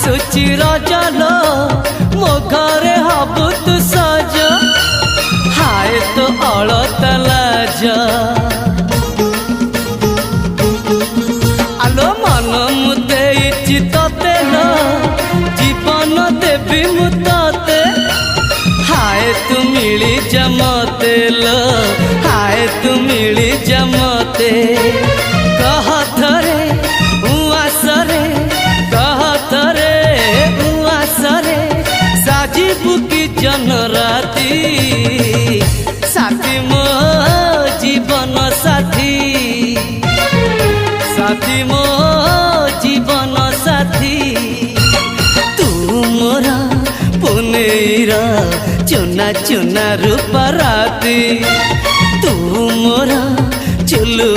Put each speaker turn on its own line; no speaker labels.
आसुची रजलो मो घरे हबु तू सज हाय तो अलता लाज आलो मन मुदे चितते लो जीवन देवी मुते हाय तू मिली जमते लो हाय तू मिली जमते कह थरे उआसरे कह थरे उआसरे साजिबु की जन राती साथी मो जीवन साथी साथी मो जीवन साथी तू मोरा पुनेरा चुना चुना रूप राती तू मोरा चुलु